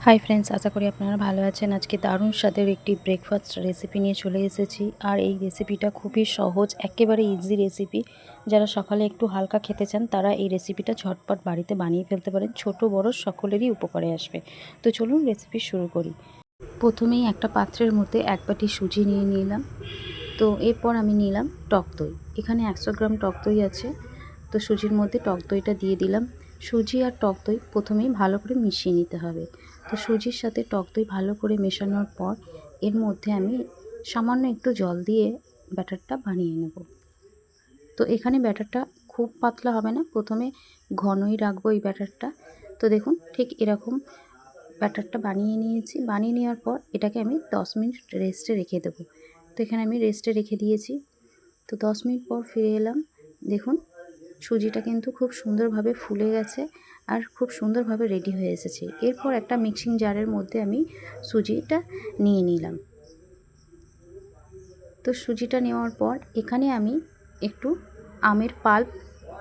Hi friends, আশা করি আপনারা ভালো আছেন। আজকে দারুণ স্বাদের একটি ব্রেকফাস্ট রেসিপি নিয়ে চলে এসেছি। আর এই রেসিপিটা খুবই সহজ, একেবারে ইজি রেসিপি। যারা সকালে একটু হালকা খেতে চান তারা এই রেসিপিটা ঝটপট বাড়িতে বানিয়ে ফেলতে পারেন। ছোট বড় সকলেরই উপকারে আসবে। তো চলুন রেসিপি শুরু করি। প্রথমেই একটা পাত্রের মধ্যে এক বাটি সুজি নিয়ে নিলাম। তো এরপর আমি নিলাম টক দই। এখানে 100 গ্রাম টক দই আছে। তো সুজির মধ্যে টক দইটা দিয়ে দিলাম। সুজি আর টক দই প্রথমেই ভালো করে মিশিয়ে নিতে হবে। তো সুজির সাথে টক দই ভালো করে মেশানোর পর এর মধ্যে আমি সামান্য একটু জল দিয়ে ব্যাটারটা বানিয়ে নেব। তো এখানে ব্যাটারটা খুব পাতলা হবে না, প্রথমে ঘনই রাখবো এই ব্যাটারটা। তো দেখুন ঠিক এরকম ব্যাটারটা বানিয়ে নিয়েছি। বানিয়ে নেওয়ার পর এটাকে আমি 10 মিনিট রেস্টে রেখে দেবো। তো এখানে আমি রেস্টে রেখে দিয়েছি। তো 10 মিনিট পর ফিরে এলাম। দেখুন সুজিটা কিন্তু খুব সুন্দরভাবে ফুলে গেছে আর খুব সুন্দরভাবে রেডি হয়ে এসেছে। এরপর একটা মিক্সিং জারের মধ্যে আমি সুজিটা নিয়ে নিলাম। তো সুজিটা নেওয়ার পর এখানে আমি একটু আমের পাল্প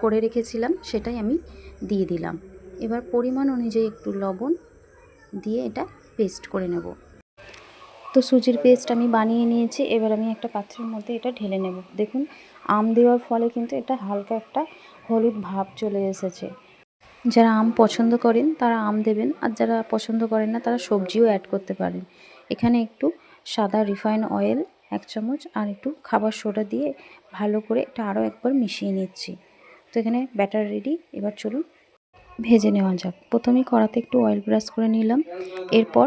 করে রেখেছিলাম, সেটাই আমি দিয়ে দিলাম। এবার পরিমাণ অনুযায়ী একটু লবণ দিয়ে এটা পেস্ট করে নেব। তো সুজির পেস্ট আমি বানিয়ে নিয়েছি। এবার আমি একটা পাত্রের মধ্যে এটা ঢেলে নেব। দেখুন আম দেওয়ার ফলে কিন্তু এটা হালকা একটা হলুদ ভাব চলে এসেছে। যারা আম পছন্দ করেন তারা আম দেবেন, আর যারা পছন্দ করেন না তারা সবজিও অ্যাড করতে পারেন। এখানে একটু সাদা রিফাইন অয়েল 1 চামচ আর একটু খাবার সোডা দিয়ে ভালো করে এটা আরও একবার মিশিয়ে নিচ্ছি। তো এখানে ব্যাটার রেডি। এবার চলুন ভেজে নেওয়া যাক। প্রথমেই কড়াতে একটু অয়েল ব্রাশ করে নিলাম। এরপর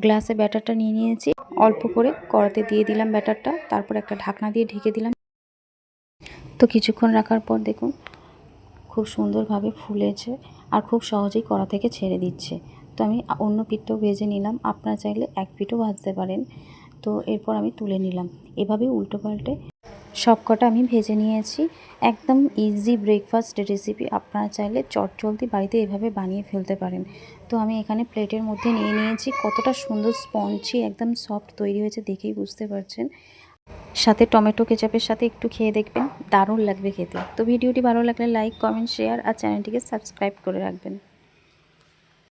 গ্লাসে ব্যাটারটা নিয়ে নিয়েছি, অল্প করে কড়াতে দিয়ে দিলাম ব্যাটারটা, তারপর একটা ঢাকনা দিয়ে ঢেকে দিলাম। তো কিছুক্ষণ রাখার পর দেখুন খুব সুন্দরভাবে ফুলেছে আর খুব সহজেই কড়া থেকে ছেড়ে দিচ্ছে। তো আমি অন্য পিঠটাও ভেজে নিলাম। আপনারা চাইলে এক পিঠও ভাজতে পারেন। তো এরপর আমি তুলে নিলাম। এভাবেই উল্টো পাল্টে সবকটা আমি ভেজে নিয়েছি। একদম ইজি ব্রেকফাস্ট রেসিপি, আপনারা চাইলে চটজলদি বাড়িতে এভাবে বানিয়ে ফেলতে পারেন। তো আমি এখানে প্লেটের মধ্যে নিয়ে নিয়েছি। কতটা সুন্দর স্পঞ্জি একদম সফট তৈরি হয়েছে দেখেই বুঝতে পারছেন। সাথে টমেটো কেচাপের সাথে একটু খেয়ে দেখবেন, দারুণ লাগবে খেতে। তো ভিডিওটি ভালো লাগলে লাইক, কমেন্ট, শেয়ার আর চ্যানেলটিকে সাবস্ক্রাইব করে রাখবেন।